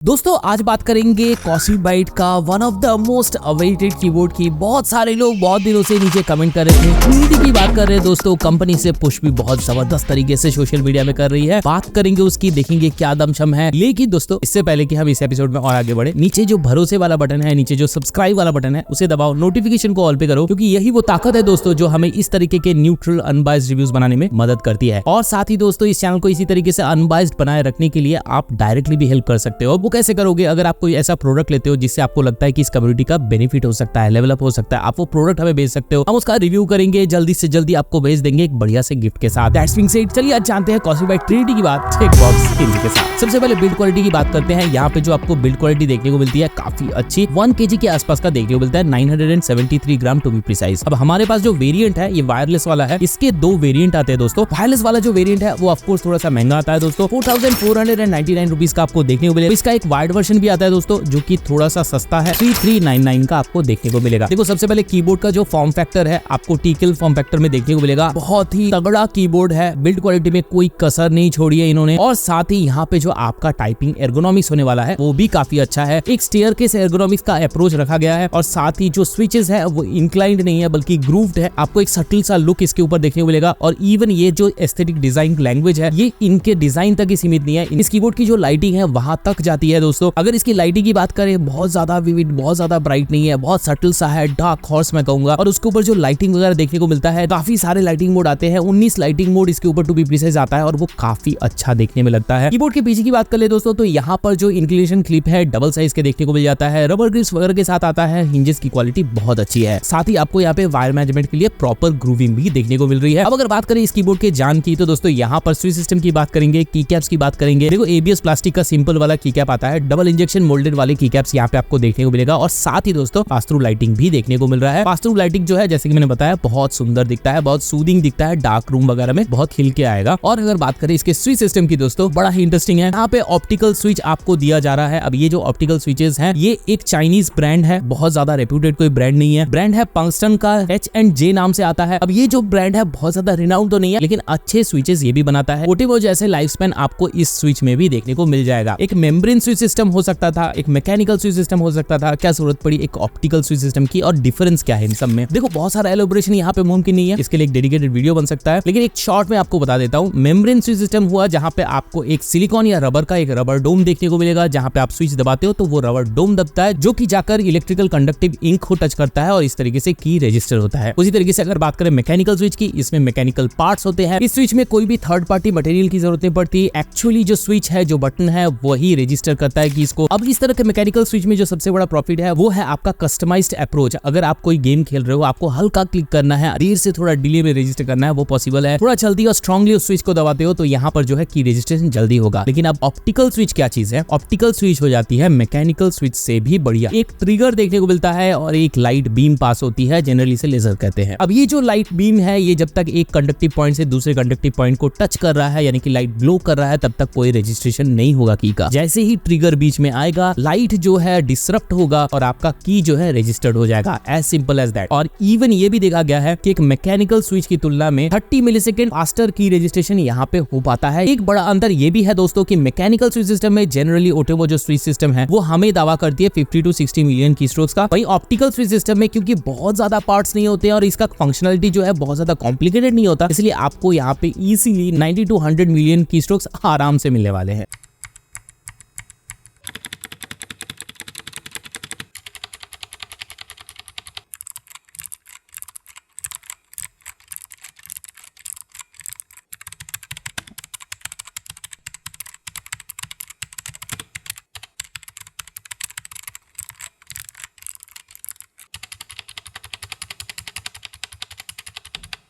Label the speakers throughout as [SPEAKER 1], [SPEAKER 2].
[SPEAKER 1] दोस्तों आज बात करेंगे कॉसी बाइट का one of the most awaited keyboard की। बहुत सारे लोग बहुत दिनों से नीचे कमेंट कर रहे थे। ट्रिनिटी की बात कर रहे हैं दोस्तों, कंपनी से पुश भी बहुत जबरदस्त तरीके से सोशल मीडिया में कर रही है। बात करेंगे उसकी, देखेंगे क्या दमशम है। लेकिन दोस्तों इससे पहले कि हम इस एपिसोड में और आगे बढ़े, नीचे जो भरोसे वाला बटन है, नीचे जो सब्सक्राइब वाला बटन है उसे दबाओ, नोटिफिकेशन को ऑल पे करो, क्योंकि यही वो ताकत है दोस्तों जो हमें इस तरीके के न्यूट्रल अनबाइस्ड रिव्यूज बनाने में मदद करती है। और साथ ही दोस्तों इस चैनल को इसी तरीके से अनबाइस्ड बनाए रखने के लिए आप डायरेक्टली भी हेल्प कर सकते हो। वो कैसे करोगे? अगर आप कोई ऐसा प्रोडक्ट लेते हो जिससे आपको लगता है कि इस कम्युनिटी का बेनिफिट हो सकता है, लेवल अप हो सकता है, आप वो प्रोडक्ट हमें भेज सकते हो। हम उसका रिव्यू करेंगे, जल्दी से जल्दी आपको भेज देंगे एक बढ़िया से गिफ्ट के साथ। दैट्स बीइंग सेड, चलिए आज जानते हैं कॉसी बाइट ट्रिनिटी की बात चेक बॉक्स के साथ। सबसे पहले बिल्ड क्वालिटी की बात करते हैं। यहाँ पे जो आपको बिल्ड क्वालिटी देखने को मिलती है काफी अच्छी, 1 kg के आसपास का देखने को मिलता है, 973 ग्राम टू बी प्रिसाइज। अब हमारे पास जो वेरिएंट है ये वायरलेस वाला है। इसके दो वेरिएंट आते हैं दोस्तों। वायरलेस वाला जो वेरिएंट है वो ऑफ कोर्स थोड़ा सा महंगा आता है दोस्तों, 4499 रुपीज का आपको देखने को मिलेगा। इसका एक वाइड वर्जन भी आता है दोस्तों जो कि थोड़ा सा सस्ता है, 3399 का आपको देखने को मिलेगा। देखो सबसे पहले कीबोर्ड का जो फॉर्म फैक्टर है आपको टीकल फॉर्म फैक्टर में देखने को मिलेगा। बहुत ही तगड़ा कीबोर्ड है, बिल्ड क्वालिटी में कोई कसर नहीं छोड़ी है इन्होंने। और साथ ही यहाँ पे जो आपका टाइपिंग एर्गोनॉमिक्स होने वाला है वो भी काफी अच्छा है। एक स्टेयरकेस एर्गोनॉमिक्स का अप्रोच रखा गया है और साथ ही जो स्विचेस है वो इंक्लाइंड नहीं है बल्कि ग्रूव्ड है। आपको एक सटल सा लुक इसके ऊपर देखने को मिलेगा। और इवन ये जो एस्थेटिक डिजाइन लैंग्वेज है ये इनके डिजाइन तक ही सीमित नहीं है, इस कीबोर्ड की जो लाइटिंग है वहां तक जाती है दोस्तों। अगर इसकी लाइटिंग की बात करें, बहुत ज्यादा विविड, बहुत ज्यादा ब्राइट नहीं है, बहुत सटल सा है, डार्क हॉर्स मैं कहूंगा। और उसके ऊपर जो लाइटिंग वगैरह देखने को मिलता है, काफी सारे लाइटिंग मोड आते हैं, 19 लाइटिंग मोड इसके ऊपर टू बी प्रिसाइज आता है और वो काफी अच्छा देखने में लगता है। कीबोर्ड के पीछे की बात कर ले दोस्तों तो यहाँ पर जो इंक्लिनेशन क्लिप है डबल साइज के देखने को मिल जाता है, रबर ग्रिप्स वगैरह के साथ आता है, हिंजेस की क्वालिटी बहुत अच्छी है। साथ ही आपको यहाँ पे वायर मैनेजमेंट के लिए प्रॉपर ग्रूविंग भी देखने को मिल रही है। अब अगर बात करें इस कीबोर्ड के जान की तो दोस्तों यहाँ पर स्विच सिस्टम की बात करेंगे, की कैप्स की बात करेंगे। देखो एबीएस प्लास्टिक का सिंपल वाला की कैप आता है, डबल इंजेक्शन मोल्डेड वाले की कैप्स यहाँ पे आपको देखने को मिलेगा। और साथ ही दोस्तों पास थ्रू लाइटिंग भी देखने को मिल रहा है। पास थ्रू लाइटिंग जो है जैसे कि मैंने बताया बहुत सुंदर दिखता है, बहुत सूदिंग दिखता है, डार्क रूम वगैरह में बहुत खिल के आएगा। और अगर बात करें इसके स्विच सिस्टम की दोस्तों, बड़ा ही इंटरेस्टिंग है। यहाँ पे ऑप्टिकल स्विच आपको दिया जा रहा है। अब ये जो ऑप्टिकल स्विचेस हैं ये एक चाइनीज ब्रांड है, बहुत ज्यादा रेप्यूटेड कोई ब्रांड नहीं है। ब्रांड है पंगस्टन का, H&J नाम से आता है। अब ये जो ब्रांड है बहुत ज्यादा रिनाउंड तो नहीं है लेकिन अच्छे स्विचेस ये भी बनाता है। पोर्टेबल जैसे लाइफ स्पैन आपको इस स्विच में भी देखने को मिल जाएगा। एक मेम्ब्रेन स्विच सिस्टम हो सकता था, एक मैकेनिकल स्विच सिस्टम हो सकता था, क्या जरूरत पड़ी एक ऑप्टिकल स्विच सिस्टम की? और डिफरेंस क्या है इन सब में? देखो बहुत सारा एलोबरेशन यहाँ पे मुमकिन नहीं है, इसके लिए एक डेडिकेटेड वीडियो बन सकता है, लेकिन एक शॉर्ट में आपको बता देता हूँ। मेम्ब्रेन स्विच सिस्टम हुआ जहाँ पे आपको एक सिलिकॉन या रबर का एक रबर डोम देखने को मिलेगा, जहाँ पे आप स्विच दबाते हो तो वो रबर डोम दबता है जो कि जाकर इलेक्ट्रिकल कंडक्टिव इंक को टच करता है और इस तरीके से की रजिस्टर होता है। उसी तरीके से अगर बात करें मैकेनिकल स्विच की, इसमें मैकेनिकल पार्ट्स होते हैं। इस स्विच में कोई भी थर्ड पार्टी मटेरियल की जरूरत नहीं पड़ती, एक्चुअली जो स्विच है, जो बटन है वही रजिस्टर करता है कि इसको। अब इस तरह के मैकेनिकल स्विच में जो सबसे बड़ा प्रॉफिट है वो है आपका कस्टमाइज्ड अप्रोच। अगर आप कोई गेम खेल रहे हो, आपको हल्का क्लिक करना है, देर से थोड़ा डिले में रजिस्टर करना है, वो पॉसिबल है। थोड़ा जल्दी और स्ट्रांगली उस स्विच को दबाते हो तो यहाँ पर जो है की रजिस्ट्रेशन जल्दी होगा। लेकिन अब ऑप्टिकल स्विच क्या चीज है? ऑप्टिकल स्विच हो जाती है मैकेनिकल स्विच से भी बढ़िया। एक ट्रिगर देखने को मिलता है और एक लाइट बीम पास होती है, जनरली इसे लेजर कहते हैं। अब ये जो लाइट बीम है ये जब तक एक कंडक्टिव पॉइंट से दूसरे कंडक्टिव पॉइंट को टच कर रहा है, यानी कि लाइट ग्लो कर रहा है, तब तक कोई रजिस्ट्रेशन नहीं होगा की का। जैसे ही ट्रिगर बीच में आएगा, लाइट जो है डिसरप्ट होगा और आपका की जो है रजिस्टर्ड हो जाएगा, एज सिंपल एज दैट। और इवन ये भी देखा गया है कि एक मैकेनिकल स्विच की तुलना में 30 मिलीसेकंड फास्टर की रजिस्ट्रेशन यहाँ पे हो पाता है। एक बड़ा अंतर ये भी है दोस्तों कि मैकेनिकल स्विच सिस्टम में जनरली ओटेवो जो स्विच सिस्टम है वो हमें दावा करती है 50 to 60 मिलियन की स्ट्रोक्स का। वहीं ऑप्टिकल स्विच सिस्टम में क्योंकि बहुत ज्यादा पार्ट्स नहीं होते हैं और इसका फंक्शनलिटी जो है बहुत ज्यादा कॉम्प्लिकेटेड नहीं होता, इसलिए आपको यहाँ पे इजीली 90 to 100 मिलियन की स्ट्रोक्स आराम से मिलने वाले हैं।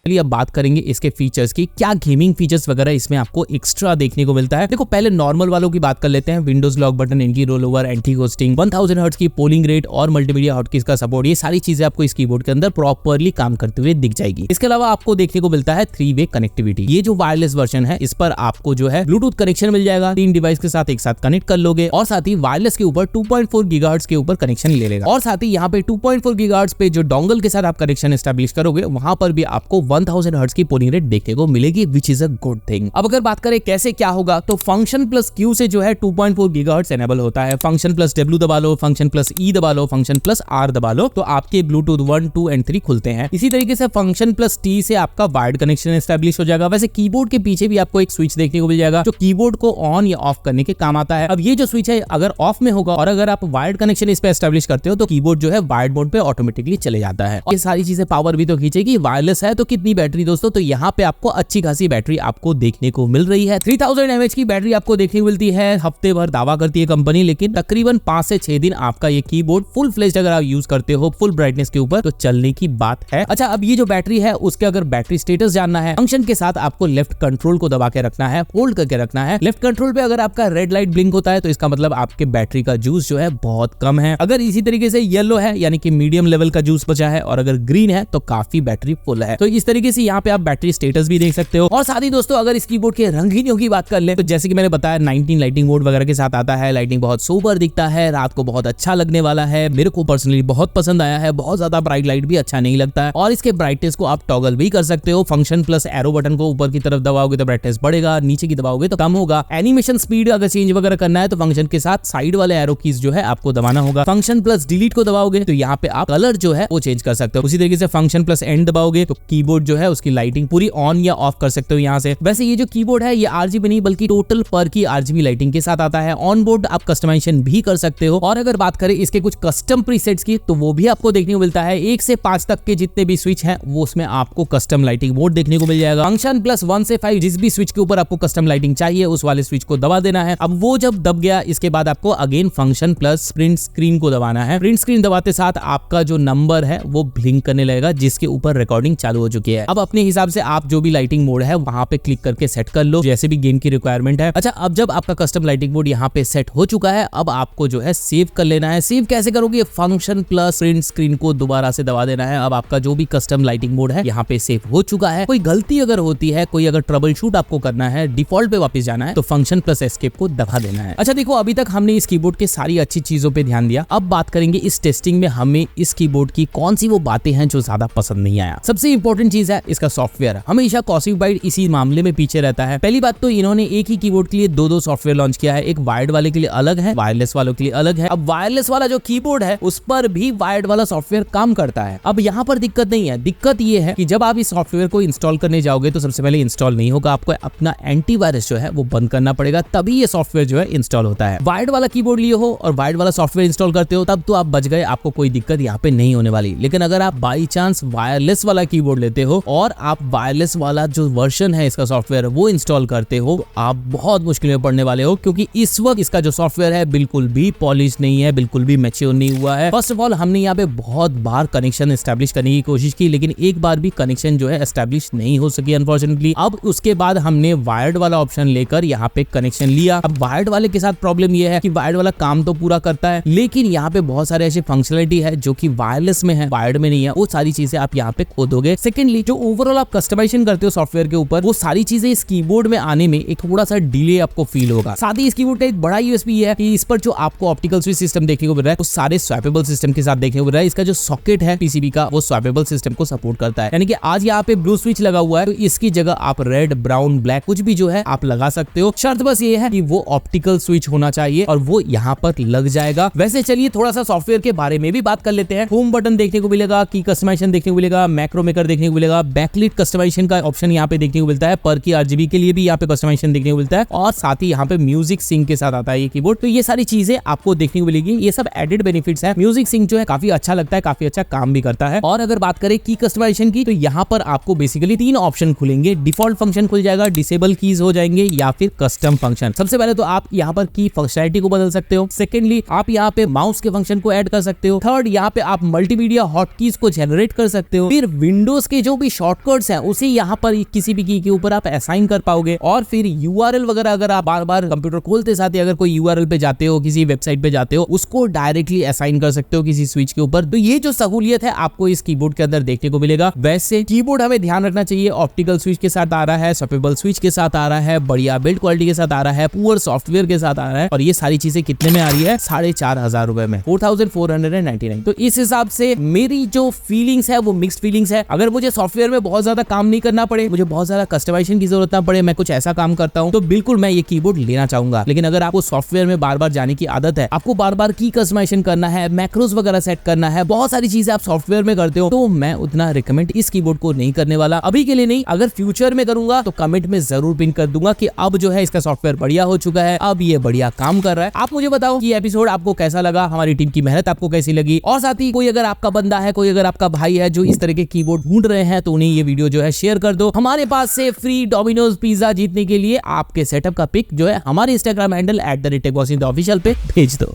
[SPEAKER 1] चलिए अब बात करेंगे इसके फीचर्स की, क्या गेमिंग फीचर्स वगैरह इसमें आपको एक्स्ट्रा देखने को मिलता है। देखो पहले नॉर्मल वालों की बात कर लेते हैं। Windows lock button, anti roll over, anti ghosting, 1000 hertz की पोलिंग रेट और मल्टीमीडिया हॉटकीज का सपोर्ट, ये सारी चीजें आपको इस कीबोर्ड के अंदर प्रॉपर्ली काम करते हुए दिख जाएगी। इसके अलावा आपको देखने को मिलता है 3-वे कनेक्टिविटी। ये जो वायरलेस वर्जन है इस पर आपको जो है ब्लूटूथ कनेक्शन मिल जाएगा, 3 डिवाइस के साथ एक साथ कनेक्ट कर लोगे और साथ ही वायरलेस के ऊपर 2.4 गीगाहर्ट्ज के ऊपर कनेक्शन ले लेगा। और साथ ही यहाँ पे 2.4 गीगाहर्ट्ज पे जो डोंगल के साथ आप कनेक्शन एस्टैब्लिश करोगे वहां पर भी आपको 1000 हर्ट्ज की पोलिंग रेट देखने को मिलेगी, which is a good thing. अब अगर बात करें कैसे क्या होगा, तो फंक्शन प्लस क्यू से जो है 2.4 गीगाहर्ट्ज एनेबल होता है। फंक्शन प्लस डब्ल्यू दबा लो, फंक्शन प्लस ई दबा लो, फंक्शन प्लस आर दबा लो, तो आपके ब्लूटूथ 1, 2 एंड 3 खुलते हैं। इसी तरीके से फंक्शन प्लस टी से आपका वायर्ड कनेक्शन एस्टैब्लिश हो जाएगा। वैसे कीबोर्ड के पीछे भी आपको एक स्विच देखने को मिल जाएगा जो कीबोर्ड को ऑन या ऑफ करने के काम आता है। अब ये जो स्विच है अगर ऑफ में होगा और अगर आप वायर्ड कनेक्शन इस पे एस्टैब्लिश करते हो तो कीबोर्ड जो है वायर्ड मोड पे ऑटोमेटिकली चले जाता है। ये सारी चीजें पावर भी तो खींचेगी, वायरलेस है तो कितनी बैटरी दोस्तों, तो यहाँ पे आपको अच्छी खासी बैटरी आपको देखने को मिल रही है। 3000 mAh की बैटरी आपको देखने को मिलती है। हफ्ते भर दावा करती है कंपनी, लेकिन तकरीबन 5 से 6 दिन आपका ये कीबोर्ड फुल फ्लेज्ड अगर आप यूज करते हो फुल ब्राइटनेस के ऊपर तो चलने की बात है। अच्छा, अब ये जो बैटरी है उसके अगर बैटरी स्टेटस जानना है, फंक्शन के साथ आपको लेफ्ट कंट्रोल को दबा के रखना है, होल्ड करके रखना है। लेफ्ट कंट्रोल पे अगर आपका रेड लाइट ब्लिंक होता है तो इसका मतलब आपके बैटरी का जूस जो है बहुत कम है। अगर इसी तरीके से येलो है यानी कि मीडियम लेवल का जूस बचा है और अगर ग्रीन है तो काफी बैटरी फुल है। तो इस तरीके से यहाँ पे आप बैटरी स्टेटस भी देख सकते हो। और साथ ही दोस्तों अगर इस कीबोर्ड के रंगीनियों की बात कर ले तो जैसे कि मैंने बताया 19 लाइटिंग मोड वगैरह के साथ आता है। लाइटिंग बहुत सोबर दिखता है, रात को बहुत अच्छा लगने वाला है। मेरे को पर्सनली बहुत पसंद आया है। बहुत ज्यादा ब्राइट लाइट भी अच्छा नहीं लगता है और इसके ब्राइटनेस को आप टॉगल भी कर सकते हो। फंक्शन प्लस एरो बटन को ऊपर की तरफ दबाओगे तो ब्राइटनेस बढ़ेगा, नीचे की दबाओगे तो कम होगा। एनिमेशन स्पीड अगर चेंज वगैरह करना है तो फंक्शन के साथ साइड वाले एरो कीज जो है आपको दबाना होगा। फंक्शन प्लस डिलीट को दबाओगे तो यहाँ पे आप कलर जो है वो चेंज कर सकते हो। उसी तरीके से फंक्शन प्लस एंड दबाओगे तो कीबोर्ड जो है उसकी लाइटिंग पूरी ऑन या ऑफ कर सकते हो यहाँ से। वैसे ये जो कीबोर्ड है ये आरजीबी नहीं बल्कि टोटल पर की आरजीबी लाइटिंग के साथ आता है। ऑन बोर्ड आप कस्टमाइजेशन भी कर सकते हो। और अगर बात करें इसके कुछ कस्टम प्रीसेट्स की तो वो भी आपको देखने को मिलता है। 1 से 5 तक के जितने भी स्विच हैं वो उसमें आपको कस्टम लाइटिंग मोड देखने को मिल जाएगा। फंक्शन प्लस 1 से 5 जिस भी स्विच के ऊपर आपको कस्टम लाइटिंग चाहिए उस वाले स्विच को दबा देना है। अब वो जब दब गया इसके बाद आपको again function plus print screen को दबाना है। प्रिंट स्क्रीन दबाते साथ आपका जो नंबर है वो ब्लिंक करने लगेगा जिसके ऊपर रिकॉर्डिंग चालू हो चुकी है। अब अपने हिसाब से आप जो भी लाइटिंग मोड है वहां पे क्लिक करके सेट कर लो जैसे भी गेम की रिक्वायरमेंट है। अच्छा, अब जब आपका कस्टम लाइटिंग मोड यहाँ पे सेट हो चुका है अब आपको जो है सेव कर लेना है। सेव कैसे करोगे, फंक्शन प्लस प्रिंट स्क्रीन को दोबारा से दबा देना है। अब आपका जो भी कस्टम लाइटिंग मोड है यहाँ पे सेव हो चुका है। कोई गलती अगर होती है, कोई अगर ट्रबल शूट आपको करना है, डिफॉल्ट पे वापस जाना है तो फंक्शन प्लस एस्केप को दबा देना है। अच्छा देखो, अभी तक हमने इस कीबोर्ड के सारी अच्छी चीजों पे ध्यान दिया। अब बात करेंगे इस टेस्टिंग में हमें इस कीबोर्ड की कौन सी वो बातें हैं जो ज्यादा पसंद नहीं आया। सबसे इंपॉर्टेंट चीज है इसका सॉफ्टवेयर। हमेशा कॉसिक बाइट इसी मामले में पीछे रहता है। पहली बात तो इन्होंने एक ही कीबोर्ड के लिए दो सॉफ्टवेयर लॉन्च किया है। एक वायर्ड वाले के लिए अलग है, वायरलेस वालों के लिए अलग है। अब वायरलेस वाला जो कीबोर्ड है उस पर भी वायर्ड वाला सॉफ्टवेयर काम करता है। अब यहाँ पर दिक्कत नहीं है। दिक्कत ये है कि जब आप इस सॉफ्टवेयर को इंस्टॉल करने जाओगे तो सबसे पहले इंस्टॉल नहीं होगा, आपको अपना एंटीवायरस जो है वो बंद करना पड़ेगा, तभी ये सॉफ्टवेयर जो है इंस्टॉल होता है। वायर्ड वाला कीबोर्ड लिए हो और वायर्ड वाला सॉफ्टवेयर इंस्टॉल करते हो तब तो आप बच गए, आपको कोई दिक्कत यहाँ पे नहीं होने वाली। लेकिन अगर आप बाई चांस वायरलेस वाला कीबोर्ड लेते हो और आप वायरलेस वाला जो वर्जन है इसका सॉफ्टवेयर वो इंस्टॉल करते हो तो आप बहुत मुश्किल में पड़ने वाले हो, क्योंकि इस वक्त इसका जो सॉफ्टवेयर है बिल्कुल भी पॉलिश नहीं है, बिल्कुल भी मैच्योर नहीं हुआ है। फर्स्ट ऑफ ऑल हमने यहाँ पे बहुत बार कनेक्शन एस्टैब्लिश करने की कोशिश की लेकिन एक बार भी कनेक्शन जो है एस्टैब्लिश नहीं हो सकी अनफॉर्चुनेटली। अब उसके बाद हमने वायर्ड वाला ऑप्शन लेकर यहाँ पे कनेक्शन लिया। अब वायर्ड वाले के साथ प्रॉब्लम ये है कि वायर्ड वाला काम तो पूरा करता है लेकिन यहाँ पे बहुत सारे ऐसे फंक्शनलिटी है जो कि वायरलेस में है, वायर्ड में नहीं है। वो सारी चीजें आप यहाँ पे खो दोगे। सेकेंडली जो ओवरऑल आप कस्टमाइजेशन करते हो सॉफ्टवेयर के ऊपर वो सारी चीजें इस कीबोर्ड में आने में एक थोड़ा सा डिले आपको फील होगा। साथ ही इस कीबोर्ड का एक बड़ा यूएसपी है कि इस पर जो आपको ऑप्टिकल स्विच सिस्टम देखने को मिल रहा है वो सारे स्वैपेबल सिस्टम के साथ देखने को मिल रहा है। इसका जो सॉकेट है पीसीबी का वो स्वैपेबल सिस्टम को सपोर्ट करता है, यानी कि आज यहाँ पे ब्लू स्विच लगा हुआ है तो इसकी जगह आप रेड, ब्राउन, ब्लैक कुछ भी जो है आप लगा सकते हो। शर्त बस ये है कि वो ऑप्टिकल स्विच होना चाहिए और वो यहाँ पर लग जाएगा। वैसे चलिए थोड़ा सा सॉफ्टवेयर के बारे में भी बात कर लेते हैं। होम बटन देखने को मिलेगा, की कस्टमाइजेशन देखने को मिलेगा, मैक्रो मेकर देखने को मिलेगा, बैकलिट कस्टमाइजेशन का ऑप्शन यहाँ पे देखने को मिलता है, पर की आरजीबी के लिए भी यहाँ पे कस्टमाइजेशन देखने को मिलता है और साथ ही यहाँ पे म्यूजिक सिंक के साथ आता है ये कीबोर्ड। तो ये सारी चीजें आपको देखने को मिलेगी। ये सब एडेड बेनिफिट्स है। म्यूजिक सिंक जो है काफी अच्छा लगता है, काफी अच्छा काम भी करता है। और अगर बात करें की कस्टमाइजेशन की तो यहाँ पर आपको बेसिकली 3 ऑप्शन खुलेंगे। डिफॉल्ट फंक्शन खुल जाएगा, डिसेबल कीज हो जाएंगे या फिर कस्टम फंक्शन। सबसे पहले तो आप यहाँ पर की फंक्शनैलिटी को बदल सकते हो। सेकेंडली आप यहाँ पे माउस के फंक्शन को ऐड कर सकते हो। थर्ड यहाँ पे आप मल्टीमीडिया हॉटकीज को जनरेट कर सकते हो। फिर विंडोज के जो भी शॉर्टकट्स हैं उसे यहाँ पर किसी भी की के ऊपर आप असाइन कर पाओगे। और फिर यूआरएल वगैरह अगर आप बार बार कंप्यूटर खोलते साथ ही अगर कोई यूआरएल पे जाते हो, किसी वेबसाइट पे जाते हो, उसको डायरेक्टली असाइन कर सकते हो किसी स्विच के ऊपर। तो ये जो सहूलियत है आपको इस कीबोर्ड के अंदर देखने को मिलेगा। वैसे कीबोर्ड हमें ध्यान रखना चाहिए, ऑप्टिकल स्विच के साथ आ रहा है, स्वैपेबल स्विच के साथ आ रहा है, बढ़िया बिल्ड क्वालिटी के साथ आ रहा है, पुअर सॉफ्टवेयर के साथ आ रहा है और ये सारी चीजें कितने में आ रही है? 4500 रुपए में, 4499। तो इस हिसाब से मेरी जो फीलिंग्स है वो मिक्स्ड फीलिंग्स है। अगर मुझे सॉफ्टवेयर में बहुत ज्यादा काम नहीं करना पड़े, मुझे बहुत ज्यादा कस्टमाइजेशन की जरूरत ना पड़े, मैं कुछ ऐसा काम करता हूँ, तो बिल्कुल मैं ये कीबोर्ड लेना चाहूंगा। लेकिन अगर आपको सॉफ्टवेयर में बार बार जाने की आदत है, आपको बार बार की कस्टमाइजेशन करना है, मैक्रोस वगैरह सेट करना है, बहुत सारी चीजें आप सॉफ्टवेयर में करते हो, तो मैं उतना रिकमेंड इस कीबोर्ड को नहीं करने वाला, अभी के लिए नहीं। अगर फ्यूचर में करूंगा तो कमेंट में जरूर पिन कर दूंगा कि अब जो है इसका सॉफ्टवेयर बढ़िया हो चुका है, अब ये बढ़िया काम कर रहा है। आप मुझे बताओ कि एपिसोड आपको कैसा लगा, हमारी टीम की मेहनत आपको कैसी लगी, और साथ ही कोई अगर आपका बंदा है, कोई अगर आपका भाई है जो इस तरह के कीबोर्ड ढूंढ रहे हैं, तो उन्हें ये वीडियो जो है शेयर कर दो। हमारे पास से फ्री डोमिनोज पिज्जा जीतने के लिए आपके सेटअप का पिक जो है हमारे इंस्टाग्राम हैंडल @techbossindofficial पे भेज दो।